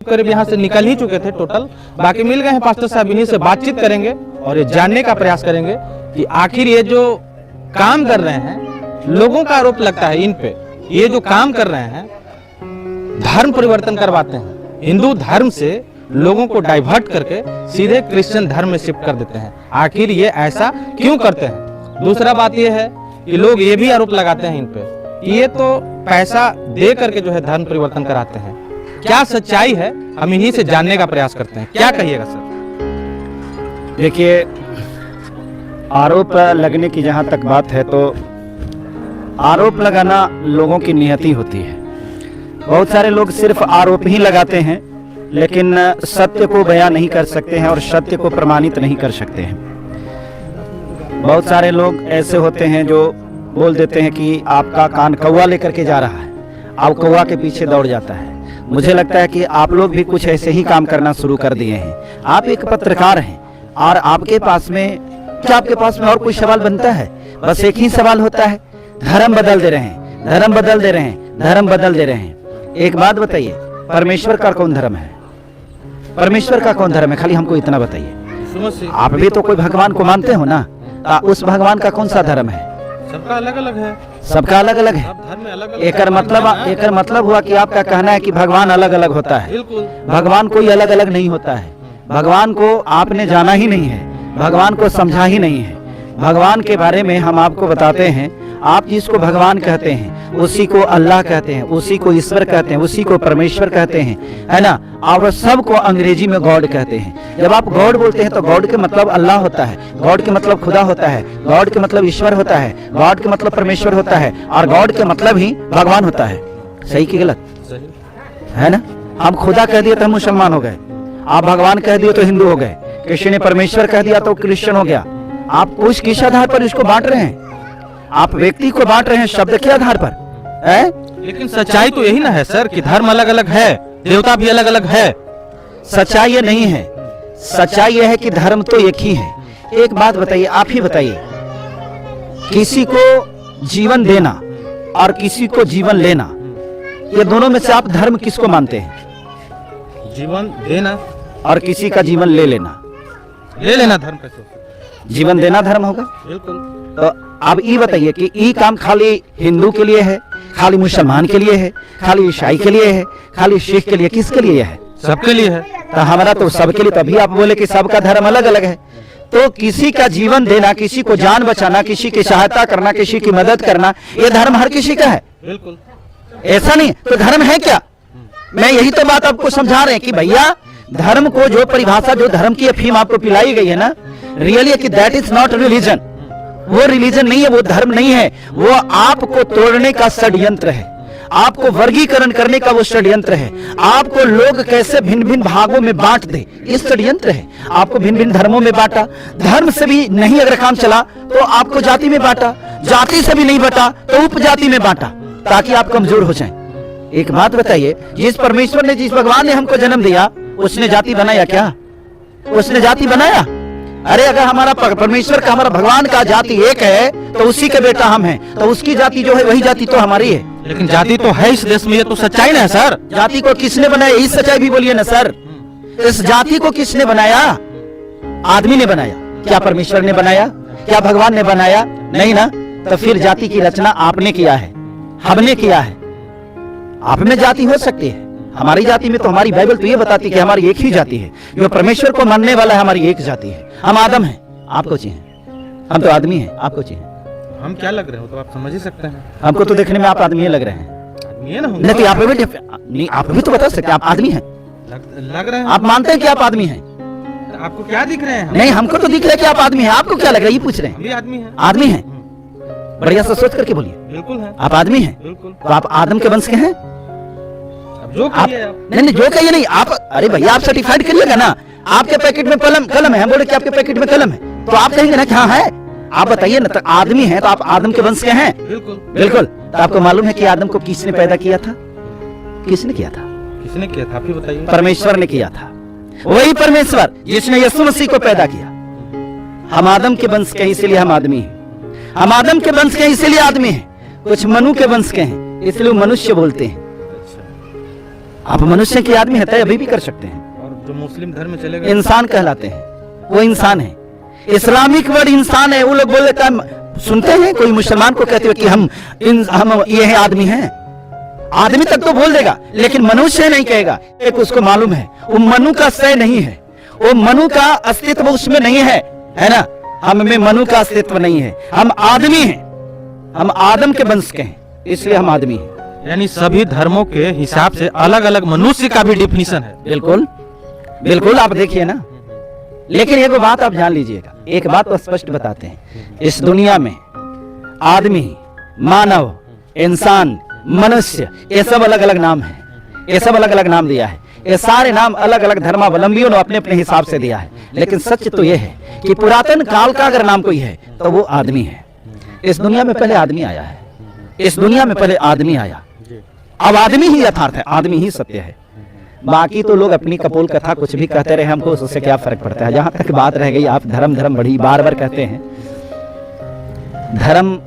करीब यहाँ से निकल ही चुके थे टोटल, बाकी मिल गए हैं पास्टर साहब, इन्हीं से बातचीत करेंगे और ये जानने का प्रयास करेंगे कि आखिर ये जो काम कर रहे हैं, लोगों का आरोप लगता है इन पे, ये जो काम कर रहे हैं धर्म परिवर्तन करवाते हैं, हिंदू धर्म से लोगों को डाइवर्ट करके सीधे क्रिश्चियन धर्म में शिफ्ट कर देते हैं। आखिर ये ऐसा क्यों करते हैं? दूसरा बात ये है कि लोग ये भी आरोप लगाते हैं इन पे कि ये तो पैसा दे करके जो है धर्म परिवर्तन कराते हैं। क्या सच्चाई है, हम इन्हीं से जानने का प्रयास करते हैं। क्या कहिएगा सर? देखिए, आरोप लगने की जहाँ तक बात है तो आरोप लगाना लोगों की नियति होती है। बहुत सारे लोग सिर्फ आरोप ही लगाते हैं, लेकिन सत्य को बयां नहीं कर सकते हैं और सत्य को प्रमाणित नहीं कर सकते हैं। बहुत सारे लोग ऐसे होते हैं जो बोल देते हैं कि आपका कान कौवा लेकर के जा रहा है, आप कौवा के पीछे दौड़ जाता है। मुझे लगता है कि आप लोग भी कुछ ऐसे ही काम करना शुरू कर दिए हैं। आप एक पत्रकार हैं और आपके पास में क्या आपके पास में और कोई सवाल बनता है? बस एक ही सवाल होता है, धर्म बदल दे रहे हैं, धर्म बदल दे रहे हैं, धर्म बदल दे रहे हैं। एक बात बताइए, परमेश्वर का कौन धर्म है? परमेश्वर का कौन धर्म है? खाली हमको इतना बताइए। आप भी तो कोई भगवान को मानते हो ना, उस भगवान का कौन सा धर्म है? सबका अलग अलग है, सबका अलग अलग है। एकर मतलब हुआ कि आपका कहना है कि भगवान अलग अलग होता है। भगवान कोई अलग अलग नहीं होता है। भगवान को आपने जाना ही नहीं है, भगवान को समझा ही नहीं है। भगवान के बारे में हम आपको बताते हैं, आप जिसको भगवान कहते हैं उसी को अल्लाह कहते हैं, उसी को ईश्वर कहते हैं, उसी को परमेश्वर कहते हैं, है ना। और सबको अंग्रेजी में गॉड कहते हैं। जब आप गॉड बोलते हैं तो गॉड के मतलब अल्लाह होता है, गॉड के मतलब खुदा होता है, गॉड के मतलब ईश्वर होता है, गॉड के मतलब परमेश्वर होता है, और गॉड के मतलब ही भगवान होता है। सही कि गलत? है ना। हम खुदा कह दिए तो हम मुसलमान हो गए, आप भगवान कह दिए तो हिंदू हो गए, किसी ने परमेश्वर कह दिया तो क्रिश्चियन हो गया। आप उस किस आधार पर इसको बांट रहे हैं? आप व्यक्ति को बांट रहे हैं शब्द के आधार पर, है? लेकिन सच्चाई तो यही ना है सर कि धर्म अलग अलग है, देवता भी अलग अलग है। सच्चाई ये नहीं है, सच्चाई ये है कि धर्म तो एक ही है। एक बात बताइए, आप ही बताइए, किसी को जीवन देना और किसी को जीवन लेना, ये दोनों में से आप धर्म किसको मानते हैं? जीवन देना और किसी का जीवन ले लेना। ले लेना धर्म कैसे? जीवन देना धर्म होगा? बिल्कुल। तो आप ये बताइए कि ये काम खाली हिंदू के लिए है, खाली मुसलमान के लिए है, खाली ईसाई के लिए है, खाली सिख के लिए, किसके लिए है? सबके लिए है। तो हमारा तो सबके लिए। तभी आप बोले कि सबका धर्म अलग अलग है। तो किसी का जीवन देना, किसी को जान बचाना, किसी की सहायता करना, किसी की मदद करना, ये धर्म हर किसी का है। बिल्कुल। ऐसा नहीं तो धर्म है क्या? मैं यही तो बात आपको समझा रहे हैं कि भैया धर्म को जो परिभाषा, जो धर्म की अफीम आपको पिलाई गई है ना, रियली कि दैट इज नॉट रिलीजन। वो रिलीजन नहीं है, वो धर्म नहीं है, वो आपको तोड़ने का षड्यंत्र है, आपको वर्गीकरण करने का वो षड्यंत्र है, आपको लोग कैसे भिन्न भिन्न भागों में बांट दे, इस षड्यंत्र है। आपको भिन्न भिन्न धर्मों में बांटा, धर्म से भी नहीं अगर काम चला तो आपको जाति में बांटा, जाति से भी नहीं बांटा तो उपजाति में बांटा, ताकि आप कमजोर हो जाएं। एक बात बताइए, जिस परमेश्वर ने, जिस भगवान ने हमको जन्म दिया, उसने जाति बनाया क्या? उसने जाति बनाया? अरे अगर हमारा परमेश्वर का, हमारा भगवान का जाति एक है तो उसी के बेटा हम हैं, तो उसकी जाति जो है वही जाति तो हमारी है। लेकिन जाति तो है इस देश में, ये तो सच्चाई ना है सर। जाति को किसने बनाया? यही सच्चाई भी बोलिए ना सर। इस जाति को किसने बनाया? आदमी ने बनाया। क्या परमेश्वर ने बनाया? क्या भगवान ने बनाया? नहीं ना। तो फिर जाति की रचना आपने किया है, हमने किया है। आप में जाति हो सकती है, हमारी जाति में तो, हमारी बाइबल तो ये बताती है कि हमारी एक ही जाति है, जो परमेश्वर को मानने वाला है, हमारी एक जाति है। हम आदम हैं, आपको चाहिए, हम तो आदमी हैं, आपको चाहिए। हम क्या लग रहे हो तो आप समझ ही सकते हैं। हमको तो देखने में आप आदमी लग रहे हैं। आदमी है ना? नहीं तो आप भी तो बता सकते हैं आप आदमी हैं। लग रहे हैं। आप मानते हैं कि आप आदमी हैं? आपको क्या दिख रहे हैं? नहीं, हमको तो दिख रहा है कि आप आदमी हैं। आपको क्या लग रहा है ये पूछ रहे हैं? हम भी आदमी हैं। आदमी हैं? बढ़िया से सोच करके बोलिए। बिल्कुल है। आप आदमी हैं? बिल्कुल। तो आप आदम के वंश के हैं? जो कहिए आप। नहीं, जो कहिए नहीं आप। अरे भैया, आप सर्टिफाइड करिएगा ना। आपके पैकेट में कलम है, हम बोले कि आपके पैकेट में कलम है, तो आप कहेंगे ना कि हाँ है। आप बताइए ना, तो आदमी है तो आप आदम के वंश के हैं? बिल्कुल बिल्कुल। तो आपको मालूम है कि आदम को किसने पैदा किया था? किसने किया था? किसने किया था? आप ही बताइए। परमेश्वर ने किया था। वही परमेश्वर जिसने यीशु मसीह को पैदा किया। हम आदम के वंश के हैं, इसीलिए हम आदमी हैं। हम आदम के वंश के हैं, इसीलिए आदमी हैं। कुछ मनु के वंश के हैं, इसलिए मनुष्य बोलते हैं। आप मनुष्य की आदमी है, तय अभी भी कर सकते हैं। और जो मुस्लिम धर्म में चले गए इंसान कहलाते हैं, वो इंसान है। इस्लामिक वर्ड इंसान है। वो लोग बोल देता है, सुनते हैं कोई मुसलमान को कहते हुए कि हम ये है, आदमी हैं। आदमी तक तो बोल देगा, लेकिन मनुष्य नहीं कहेगा। एक उसको मालूम है वो मनु का सय नहीं है, वो मनु का अस्तित्व उसमें नहीं है ना। हम में मनु का अस्तित्व नहीं है, हम आदमी हैं, हम आदम के वंश के हैं, इसलिए हम आदमी हैं। यानी सभी धर्मों के हिसाब से अलग अलग मनुष्य का भी डिफिनीशन है। बिल्कुल बिल्कुल, आप देखिए ना। लेकिन एक बात आप जान लीजिएगा, एक बात तो स्पष्ट बताते हैं, इस दुनिया में आदमी, मानव, इंसान, मनुष्य, ये सब अलग अलग नाम है, ये सब अलग अलग नाम दिया है। ये सारे नाम अलग अलग धर्मावलंबियों ने अपने अपने हिसाब से दिया है। लेकिन सच तो यह है कि पुरातन काल का अगर नाम कोई है तो वो आदमी है। इस दुनिया में पहले आदमी आया है, इस दुनिया में पहले आदमी आया। अब आदमी ही यथार्थ है, आदमी ही सत्य है। बाकी तो लोग अपनी कपोल कथा कुछ भी कहते रहे, हमको उससे क्या फर्क पड़ता है। जहां तक बात रह गई, आप धर्म धर्म बड़ी बार बार कहते हैं, धर्म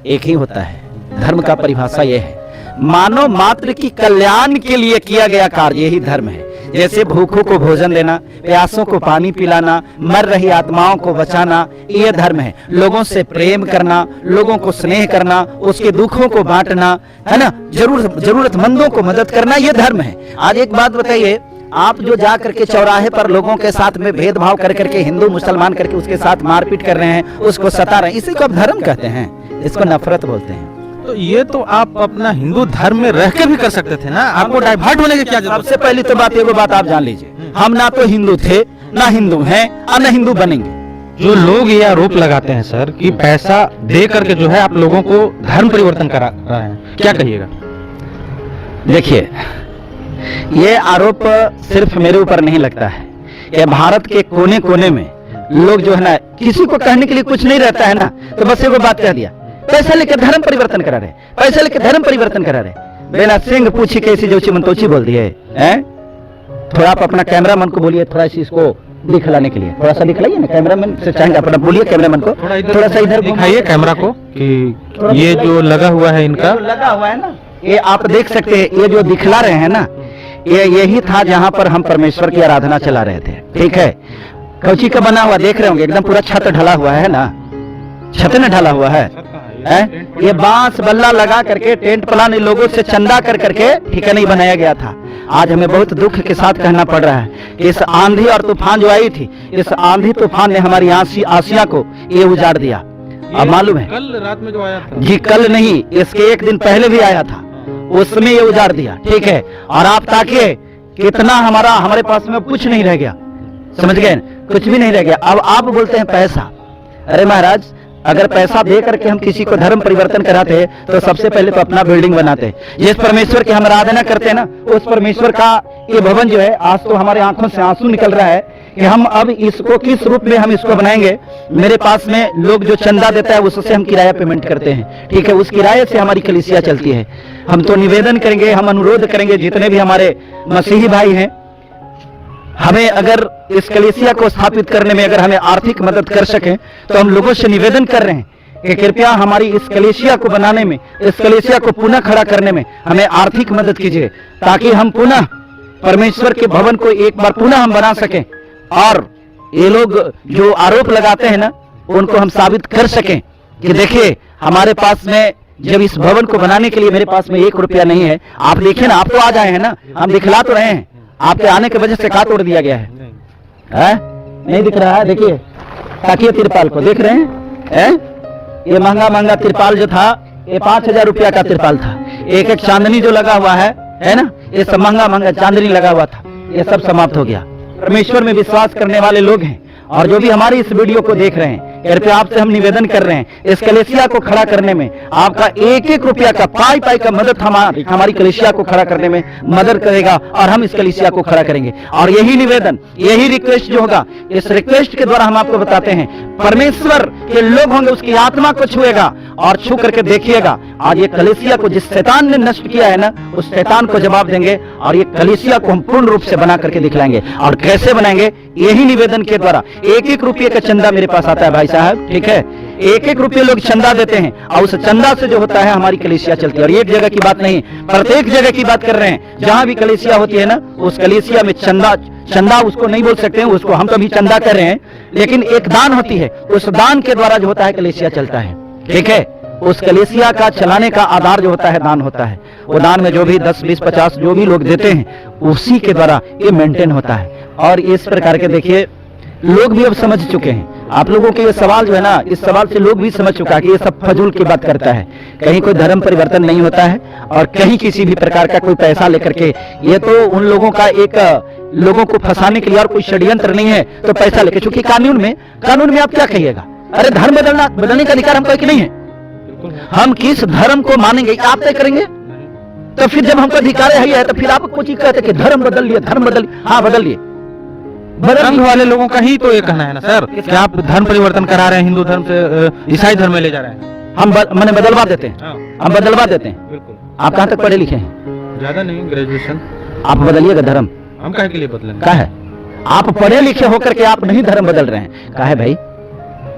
एक ही होता है। धर्म का परिभाषा यह है, मानव मात्र की कल्याण के लिए किया गया कार्य, यही धर्म है। जैसे भूखों को भोजन देना, प्यासों को पानी पिलाना, मर रही आत्माओं को बचाना, यह धर्म है। लोगों से प्रेम करना, लोगों को स्नेह करना, उसके दुखों को बांटना, है ना, जरूरतमंदों को मदद करना, यह धर्म है। आज एक बात बताइए, आप जो जा करके चौराहे पर लोगों के साथ में भेदभाव कर करके, हिंदू मुसलमान करके उसके साथ मारपीट कर रहे हैं, उसको सता रहे हैं, इसी को आप धर्म कहते हैं, इसको नफरत बोलते हैं। तो ये तो आप अपना हिंदू धर्म में रह के भी कर सकते थे ना, आपको डाइवर्ट होने की क्या जरूरत? सबसे पहली तो बात, एगो बात आप जान लीजिए, हम ना तो हिंदू थे, ना हिंदू हैं, और ना हिंदू बनेंगे। जो लोग ये आरोप लगाते हैं सर कि पैसा दे करके जो है आप लोगों को धर्म परिवर्तन करा रहे हैं, क्या कहिएगा? देखिए, ये आरोप सिर्फ मेरे ऊपर नहीं लगता है, ये भारत के कोने कोने में लोग जो है ना, किसी को कहने के लिए कुछ नहीं रहता है ना, तो बस एगो बात कह दिया, पैसा लेकर धर्म परिवर्तन करा रहे, पैसा लेकर धर्म परिवर्तन करा रहे। बेना सिंह पूछी कैसी जो चिमंतोची बोल दी है, थोड़ा आप अपना कैमरामैन को बोलिए, थोड़ा सी इसको दिखलाने के लिए, थोड़ा सा दिखलाइए ना, कैमरामैन से चाहेंगे अपना, बोलिए कैमरामैन को थोड़ा सा इधर दिखाइए कैमरा को कि ये जो लगा हुआ है इनका, लगा हुआ है ना, ये आप देख सकते हैं, ये जो दिखला रहे हैं ना, ये यही था जहां पर हम परमेश्वर की आराधना चला रहे थे। ठीक है, कौची का बना हुआ देख रहे होंगे, एकदम पूरा छत ढला हुआ है ना, छत न ढला हुआ है, ये बांस बल्ला लगा करके टेंट प्लान लोगों से चंदा कर करके ठिकाना नहीं बनाया गया था। आज हमें बहुत दुख के साथ कहना पड़ रहा है कि इस आंधी और तूफान जो आई थी, इस आंधी तूफान ने हमारी आसिया को ये उजाड़ दिया। अब मालूम है, कल रात में जो आया था जी, कल नहीं, इसके एक दिन पहले भी आया था, उसमें ये उजाड़ दिया। ठीक है, और आप ताकिए कितना हमारे पास में कुछ नहीं रह गया, समझ गए, कुछ भी नहीं रह गया। अब आप बोलते हैं पैसा, अरे महाराज, अगर पैसा दे करके हम किसी को धर्म परिवर्तन कराते तो सबसे पहले तो अपना बिल्डिंग बनाते। जिस परमेश्वर की हम आराधना करते हैं ना, उस परमेश्वर का ये भवन जो है, आज तो हमारे आंखों से आंसू निकल रहा है कि हम अब इसको किस रूप में हम इसको बनाएंगे। मेरे पास में लोग जो चंदा देता है उससे हम किराया पेमेंट करते हैं। ठीक है, उस किराए से हमारी कलीसिया चलती है। हम तो निवेदन करेंगे, हम अनुरोध करेंगे, जितने भी हमारे मसीही भाई हैं, हमें अगर इस कलीसिया को स्थापित करने में अगर हमें आर्थिक मदद कर सके, तो हम लोगों से निवेदन कर रहे हैं कि कृपया हमारी इस कलीसिया को बनाने में, इस कलीसिया को पुनः खड़ा करने में हमें आर्थिक मदद कीजिए, ताकि हम पुनः परमेश्वर के भवन को एक बार पुनः हम बना सकें, और ये लोग जो आरोप लगाते हैं ना, उनको हम साबित कर सकें कि देखिए हमारे पास में, जब इस भवन को बनाने के लिए मेरे पास में 1 रुपया नहीं है। आप देखिए ना, आप तो आ जाए हैं ना, हम दिखला तो रहे हैं, आपके आने की वजह से का तोड़ दिया गया है, नहीं दिख रहा है? देखिए, ताकि तिरपाल को देख रहे हैं, ये महंगा महंगा तिरपाल जो था, ये 5000 रुपया का तिरपाल था। एक एक चांदनी जो लगा हुआ है ना, ये सब महंगा महंगा चांदनी लगा हुआ था, ये सब समाप्त हो गया। परमेश्वर में विश्वास करने वाले लोग हैं, और जो भी हमारी इस वीडियो को देख रहे हैं, कृपया आपसे हम निवेदन कर रहे हैं, इस कलीसिया को खड़ा करने में आपका 1-1 रुपया का, पाई पाई का मदद हमारी कलीसिया को खड़ा करने में मदद करेगा, और हम इस कलीसिया को खड़ा करेंगे। और यही निवेदन, यही रिक्वेस्ट जो होगा, इस रिक्वेस्ट के द्वारा हम आपको बताते हैं, परमेश्वर के लोग होंगे, उसकी आत्मा को छुएगा, और छू करके देखिएगा, आज ये कलीसिया को जिस शैतान ने नष्ट किया है ना, उस शैतान को जवाब देंगे, और ये कलीसिया को हम पूर्ण रूप से बना करके दिखलाएंगे। और कैसे बनाएंगे? यही निवेदन के द्वारा। 1-1 रुपये का चंदा मेरे पास आता है भाई साहब, ठीक है, एक एक रुपये लोग चंदा देते हैं और उस चंदा से जो होता है हमारी कलीसिया चलती है। और एक जगह की बात नहीं, प्रत्येक जगह की बात कर रहे हैं। जहां भी कलीसिया होती है ना, उस कलीसिया में चंदा उसको नहीं बोल सकते हैं, उसको हम तो भी चंदा कर रहे हैं, लेकिन एक दान होती है, उस दान के द्वारा जो होता है कलीसिया चलता है। ठीक है, उस कलीसिया का चलाने का आधार जो होता है दान होता है। वो दान में जो भी 10, 20, 50 जो भी लोग देते हैं उसी के द्वारा ये मेंटेन होता है। और इस प्रकार के देखिए लोग भी अब समझ चुके हैं। आप लोगों के ये सवाल जो है ना, इस सवाल से लोग भी समझ चुका है कि ये सब फजूल की बात करता है। कहीं कोई धर्म परिवर्तन नहीं होता है और कहीं किसी भी प्रकार का कोई पैसा लेकर के, ये तो उन लोगों का एक लोगों को फंसाने के लिए और कोई षड्यंत्र नहीं है तो पैसा लेके, क्योंकि कानून में आप क्या कहिएगा, अरे धर्म बदलने का अधिकार हमको कि नहीं है? हम किस धर्म को मानेंगे आप तय करेंगे। तो फिर जब हमको अधिकार है तो फिर आप कुछ कहते कि धर्म बदल लिए, हाँ बदल लिए। संघ वाले लोगों का ही तो ये कहना है ना सर कि आप धर्म परिवर्तन करा रहे हैं, हिंदू धर्म से ईसाई धर्म में ले जा रहे हैं। हम मैंने बदलवा देते हैं, हम बदलवा देते हैं। बिल्कुल। आप कहाँ तक पढ़े लिखे हैं? ज्यादा नहीं, ग्रेजुएशन। आप बदलिएगा धर्म, हम काहे के लिए बदलेंगे? क्या है? आप पढ़े लिखे होकर के आप नहीं धर्म बदल रहे हैं, क्या है भाई?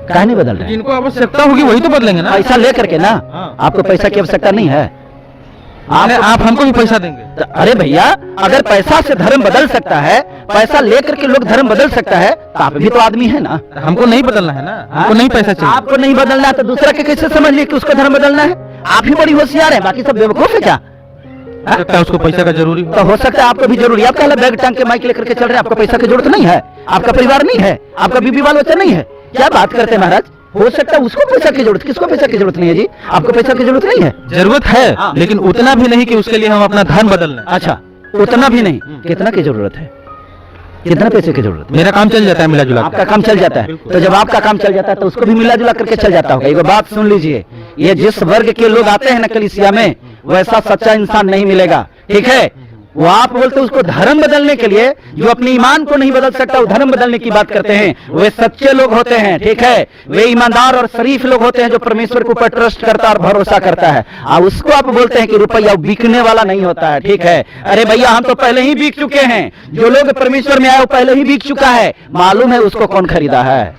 काहे नहीं बदल रहे हैं? जिनको आवश्यकता होगी वही तो बदलेंगे ना। पैसा लेकर के ना, हाँ। आपको पैसा की आवश्यकता नहीं है। आप हमको भी पैसा देंगे? अरे भैया, अगर पैसा से धर्म बदल सकता है, पैसा लेकर के लोग धर्म बदल सकता है, तो आप भी तो आदमी है ना। हमको नहीं बदलना है ना, हमको नहीं पैसा चाहिए। आपको नहीं बदलना है तो दूसरा के कैसे समझ लिए कि उसको धर्म बदलना है? आप ही बड़ी होशियार है, बाकी सब बेवकूफ है क्या? हो सकता है उसको पैसा का जरूरी हो। तो हो सकता है आपको भी जरूरी है। आप कहला बैग टांग के माइक लेकर के चल रहे हैं, आपको पैसा की जरूरत नहीं है, आपका परिवार नहीं है, आपका बीबी बाल बच्चा नहीं है, क्या बात करते हैं महाराज? हो सकता है उसको पैसा की जरूरत, किसको पैसा की जरूरत नहीं है जी? आपको पैसा की जरूरत नहीं है। जरूरत है, लेकिन उतना भी नहीं कि उसके लिए हम अपना धर्म बदल लें। अच्छा, उतना भी नहीं। कितना की जरूरत है? कितना पैसे की जरूरत? मेरा काम चल जाता है मिला जुला। आपका काम चल जाता है, तो जब आपका काम चल जाता है तो उसको भी मिला जुला करके चल जाता होगा। एक बात सुन लीजिए, ये जिस वर्ग के लोग आते हैं ना कलीसिया में, वैसा सच्चा इंसान नहीं मिलेगा। ठीक है, वो आप बोलते उसको धर्म बदलने के लिए, जो अपने ईमान को नहीं बदल सकता वो धर्म बदलने की बात करते हैं, वे सच्चे लोग होते हैं। ठीक है, वे ईमानदार और शरीफ लोग होते हैं जो परमेश्वर के ऊपर ट्रस्ट करता और भरोसा करता है। और उसको आप बोलते हैं कि रुपया बिकने वाला नहीं होता है। ठीक है, अरे भैया हम तो पहले ही बिक चुके हैं। जो लोग परमेश्वर में आए वो पहले ही बिक चुका है। मालूम है उसको कौन खरीदा है?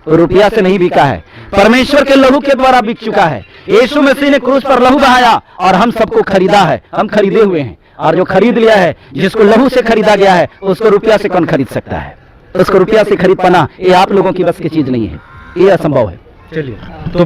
रुपया से नहीं बिका है, परमेश्वर के लहू के द्वारा बिक चुका है। यीशु मसीह ने क्रूस पर लहू बहाया और हम सबको खरीदा है, हम खरीदे हुए हैं। और जो खरीद लिया है, जिसको लहू से खरीदा गया है, उसको रुपया से कौन खरीद सकता है? उसको रुपया से खरीद पाना ये आप लोगों की बस की चीज नहीं है, ये असंभव है। चलिए तो